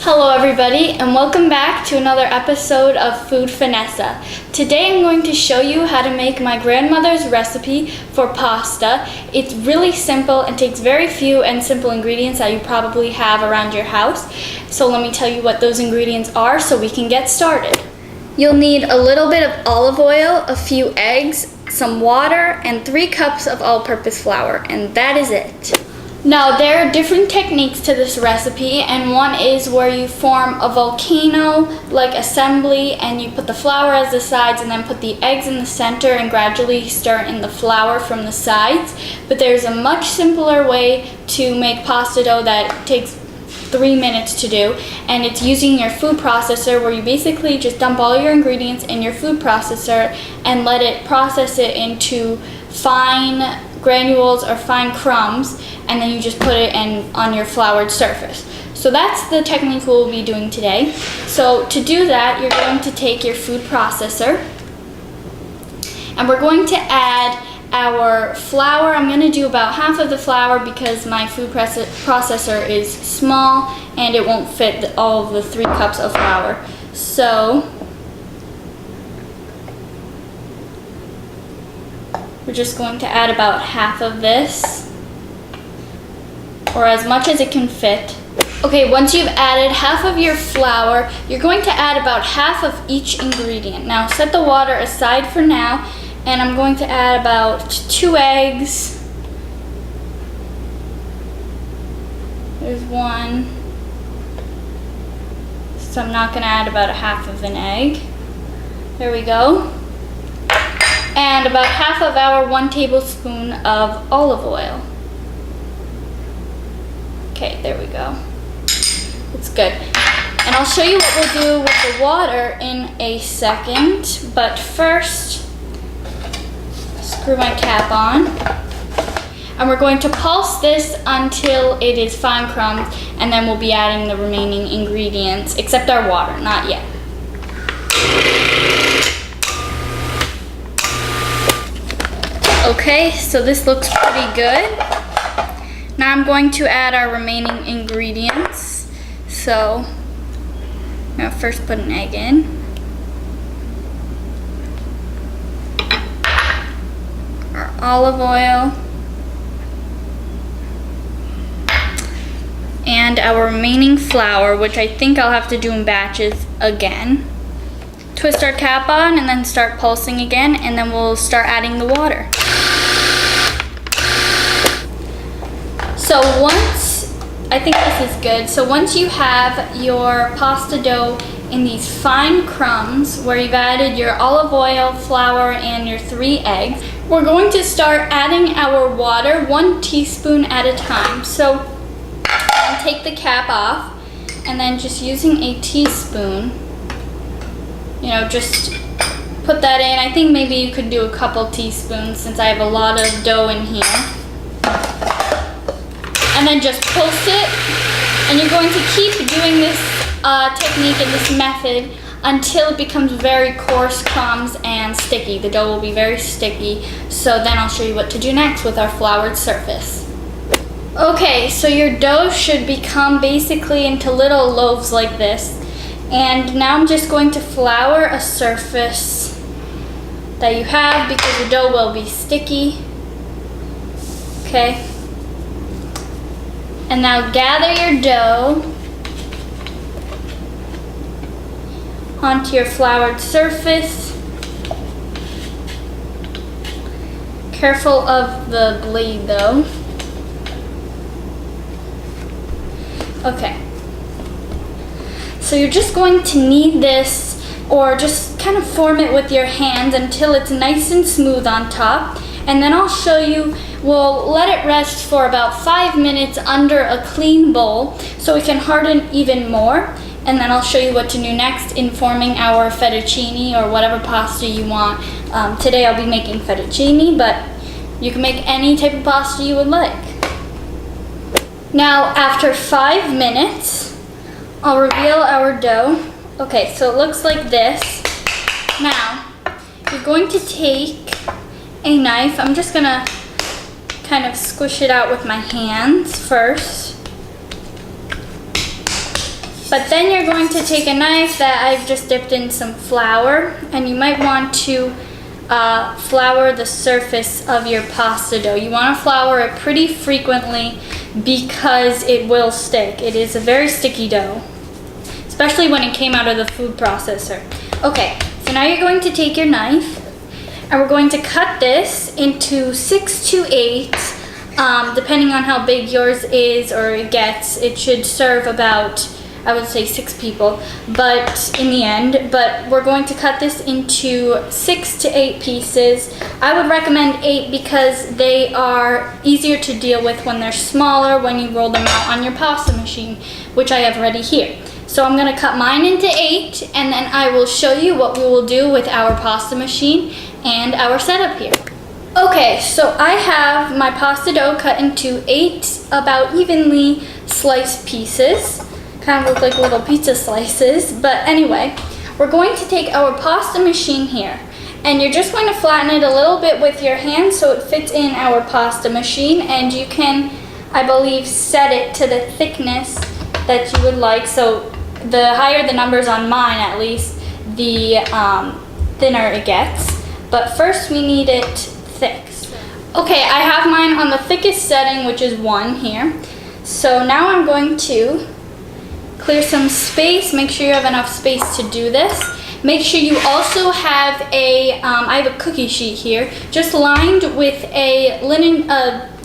Hello everybody and welcome back to another episode of Food Finessa. Today I'm going to show you how to make my grandmother's recipe for pasta. It's really simple and takes very few and simple ingredients that you probably have around your house. So let me tell you what those ingredients are so we can get started. You'll need a little bit of olive oil, a few eggs, some water, and 3 cups of all-purpose flour, and that is it. Now, there are different techniques to this recipe, and one is where you form a volcano-like assembly and you put the flour as the sides and then put the eggs in the center and gradually stir in the flour from the sides. But there's a much simpler way to make pasta dough that takes 3 minutes to do, and it's using your food processor, where you basically just dump all your ingredients in your food processor and let it process it into fine granules or fine crumbs, and then you just put it on your floured surface. So that's the technique we'll be doing today. So to do that, you're going to take your food processor and we're going to add our flour. I'm going to do about half of the flour because my food processor is small and it won't fit all of the 3 cups of flour. So we're just going to add about half of this, or as much as it can fit. Okay, once you've added half of your flour, you're going to add about half of each ingredient. Now set the water aside for now, and I'm going to add about 2 eggs. There's 1. So I'm not going to add about a half of an egg. There we go. And about half of our 1 tablespoon of olive oil. Okay, there we go. It's good. And I'll show you what we'll do with the water in a second, but first, screw my cap on. And we're going to pulse this until it is fine crumbed, and then we'll be adding the remaining ingredients, except our water, not yet. Okay, so this looks pretty good. Now I'm going to add our remaining ingredients. So I'm going to first put an egg in. Our olive oil. And our remaining flour, which I think I'll have to do in batches again. Twist our cap on and then start pulsing again, and then we'll start adding the water. So I think this is good. So once you have your pasta dough in these fine crumbs where you've added your olive oil, flour, and your 3 eggs, we're going to start adding our water 1 teaspoon at a time. So I'll take the cap off, and then just using a teaspoon, just put that in. I think maybe you could do a couple teaspoons since I have a lot of dough in here. And then just pulse it, and you're going to keep doing this technique and this method until it becomes very coarse crumbs and sticky. The dough will be very sticky, so then I'll show you what to do next with our floured surface. Okay, so your dough should become basically into little loaves like this, and now I'm just going to flour a surface that you have because the dough will be sticky. Okay. And now gather your dough onto your floured surface. Careful of the blade though. Okay. So you're just going to knead this, or just kind of form it with your hands until it's nice and smooth on top. And then I'll show you, we'll let it rest for about 5 minutes under a clean bowl so it can harden even more. And then I'll show you what to do next in forming our fettuccine or whatever pasta you want. Today I'll be making fettuccine, but you can make any type of pasta you would like. Now after 5 minutes, I'll reveal our dough. Okay, so it looks like this. Now, you're going to take a knife. I'm just gonna kind of squish it out with my hands first. But then you're going to take a knife that I've just dipped in some flour, and you might want to flour the surface of your pasta dough. You want to flour it pretty frequently because it will stick. It is a very sticky dough, especially when it came out of the food processor. Okay, so now you're going to take your knife, and we're going to cut this into 6 to 8, depending on how big yours is or it gets. It should serve about, I would say, 6 people, but in the end, but we're going to cut this into 6 to 8 pieces. I would recommend 8 because they are easier to deal with when they're smaller when you roll them out on your pasta machine, which I have ready here. So I'm gonna cut mine into 8, and then I will show you what we will do with our pasta machine and our setup here. Okay, so I have my pasta dough cut into 8 about evenly sliced pieces. Kind of look like little pizza slices, but anyway, we're going to take our pasta machine here, and you're just going to flatten it a little bit with your hand so it fits in our pasta machine, and you can, I believe, set it to the thickness that you would like. So the higher the numbers on mine, at least, the thinner it gets. But first we need it thick. Okay, I have mine on the thickest setting, which is 1 here. So now I'm going to clear some space. Make sure you have enough space to do this. Make sure you also have I have a cookie sheet here, just lined with a linen,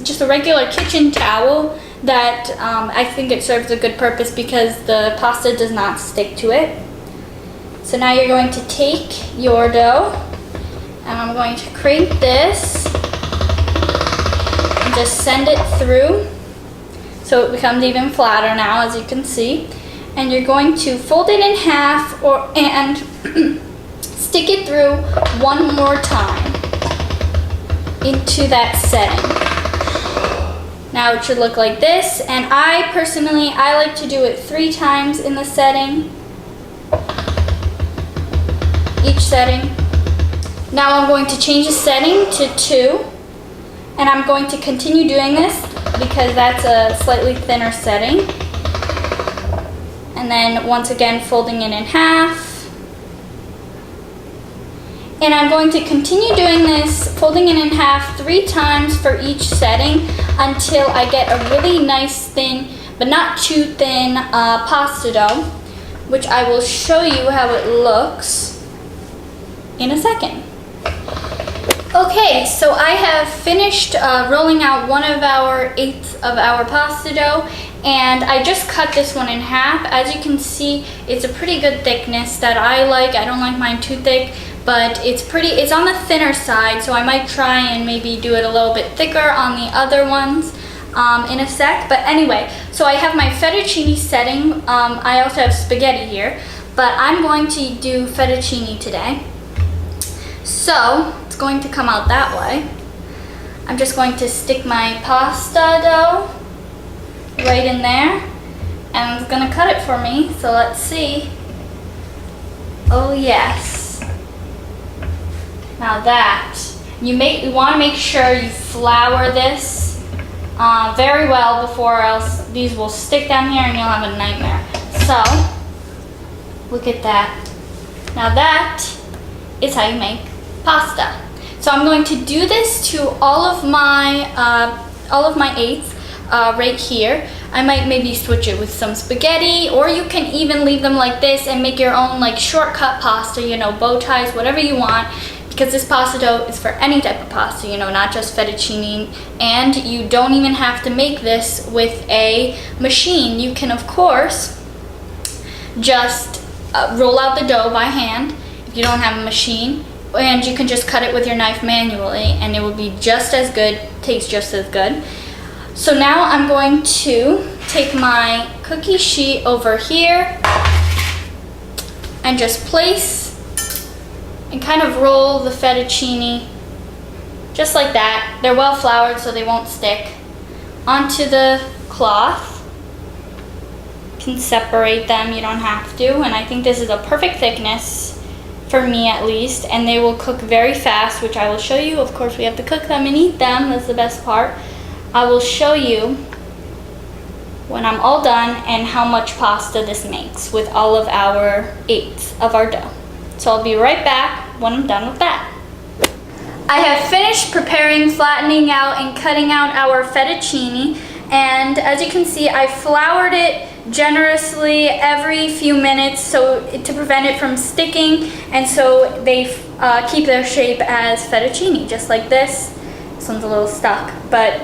just a regular kitchen towel that I think it serves a good purpose because the pasta does not stick to it. So now you're going to take your dough, and I'm going to crank this and just send it through so it becomes even flatter now, as you can see. And you're going to fold it in half and stick it through one more time into that setting. Now it should look like this, and I like to do it 3 times in the setting, each setting. Now I'm going to change the setting to 2, and I'm going to continue doing this because that's a slightly thinner setting. And then once again folding it in half. And I'm going to continue doing this, folding it in half 3 times for each setting until I get a really nice thin, but not too thin, pasta dough, which I will show you how it looks in a second. Okay, so I have finished rolling out 1/8 of our pasta dough, and I just cut this one in half. As you can see, it's a pretty good thickness that I like. I don't like mine too thick, but it's on the thinner side, so I might try and maybe do it a little bit thicker on the other ones in a sec. But anyway, so I have my fettuccine setting. I also have spaghetti here, but I'm going to do fettuccine today. So it's going to come out that way. I'm just going to stick my pasta dough right in there, and it's gonna cut it for me, so let's see. Oh yes. Now that, you want to make sure you flour this very well before, else these will stick down here and you'll have a nightmare. So, look at that. Now that is how you make pasta. So I'm going to do this to all of my 8s right here. I might maybe switch it with some spaghetti, or you can even leave them like this and make your own like shortcut pasta, you know, bow ties, whatever you want, because this pasta dough is for any type of pasta, you know, not just fettuccine. And you don't even have to make this with a machine. You can, of course, just roll out the dough by hand if you don't have a machine, and you can just cut it with your knife manually, and it will be just as good, taste just as good. So now I'm going to take my cookie sheet over here and just place and kind of roll the fettuccine just like that. They're well floured so they won't stick onto the cloth. You can separate them, you don't have to, and I think this is a perfect thickness for me at least, and they will cook very fast, which I will show you. Of course we have to cook them and eat them, that's the best part. I will show you when I'm all done and how much pasta this makes with all of our 8 of our dough. So I'll be right back when I'm done with that. I have finished preparing, flattening out, and cutting out our fettuccine, and as you can see, I floured it generously every few minutes to prevent it from sticking, and so they keep their shape as fettuccine, just like this. This one's a little stuck, but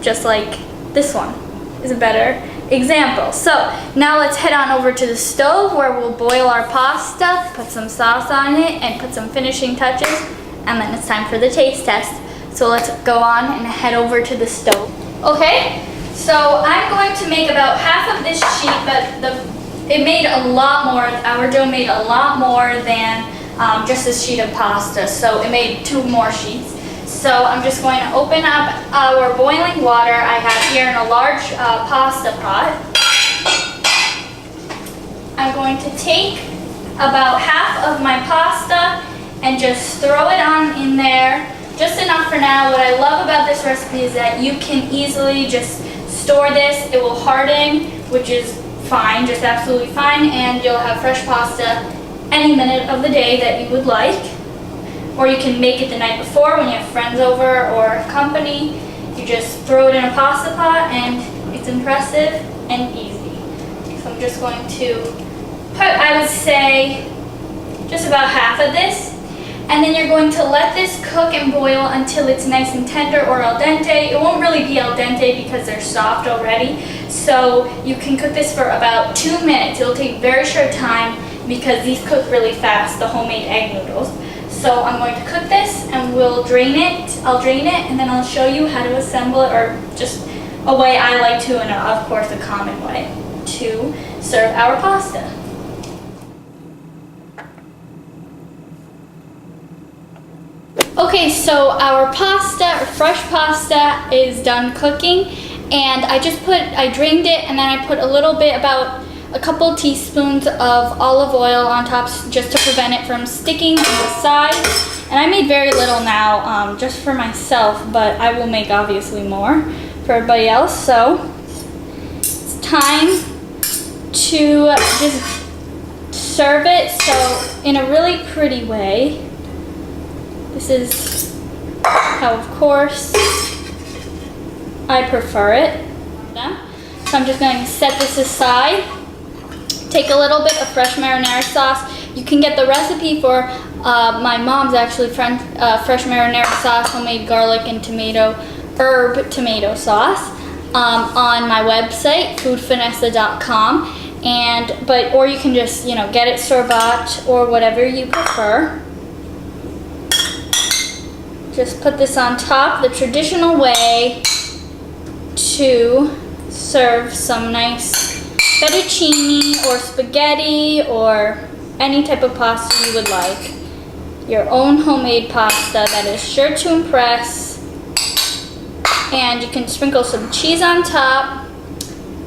just like this one is a better example. So now let's head on over to the stove where we'll boil our pasta, put some sauce on it, and put some finishing touches, and then it's time for the taste test. So let's go on and head over to the stove. Okay, so I'm going to make about half of this sheet, but it made a lot more. Our dough made a lot more than just this sheet of pasta, so it made 2 more sheets. So I'm just going to open up our boiling water I have here in a large pasta pot. I'm going to take about half of my pasta and just throw it on in there, just enough for now. What I love about this recipe is that you can easily just store this. It will harden, which is fine, just absolutely fine, and you'll have fresh pasta any minute of the day that you would like. Or you can make it the night before when you have friends over or company. You just throw it in a pasta pot and it's impressive and easy. So I'm just going to put, I would say, just about half of this. And then you're going to let this cook and boil until it's nice and tender or al dente. It won't really be al dente because they're soft already. So you can cook this for about 2 minutes. It'll take very short time because these cook really fast, the homemade egg noodles. So I'm going to cook this and we'll drain it. I'll drain it and then I'll show you how to assemble it, or just a way I like to, and of course a common way to serve our pasta. Okay, so our pasta, or fresh pasta, is done cooking, and I drained it, and then I put a little bit, about a couple teaspoons of olive oil on top just to prevent it from sticking to the sides. And I made very little now, just for myself, but I will make obviously more for everybody else. So it's time to just serve it, so in a really pretty way. This is how, of course, I prefer it. So I'm just going to set this aside. Take a little bit of fresh marinara sauce. You can get the recipe for my mom's fresh marinara sauce, homemade garlic and herb tomato sauce, on my website, foodfinessa.com. Or you can just, get it store-bought or whatever you prefer. Just put this on top, the traditional way to serve some nice fettuccine or spaghetti or any type of pasta you would like. Your own homemade pasta that is sure to impress. And you can sprinkle some cheese on top,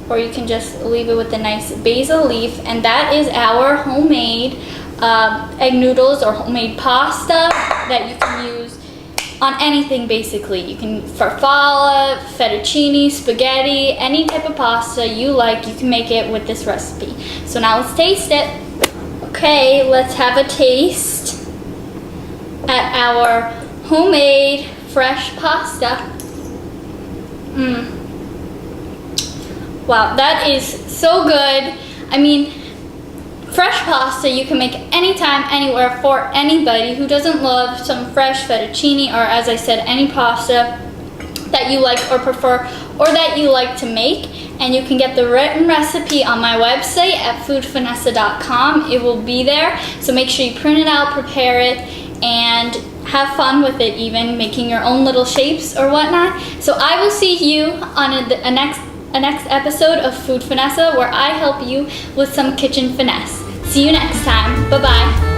or you can just leave it with a nice basil leaf. And that is our homemade egg noodles or homemade pasta that you can use on anything basically. You can farfalle, fettuccine, spaghetti, any type of pasta you like, you can make it with this recipe. So now let's taste it. Okay, let's have a taste at our homemade fresh pasta. Wow, that is so good. I mean, fresh pasta you can make anytime, anywhere, for anybody who doesn't love some fresh fettuccine, or as I said, any pasta that you like or prefer, or that you like to make. And you can get the written recipe on my website at foodfinessa.com. It will be there, so make sure you print it out, prepare it, and have fun with it, even making your own little shapes or whatnot. So I will see you on a next episode of Food Finessa, where I help you with some kitchen finesse. See you next time. Bye-bye.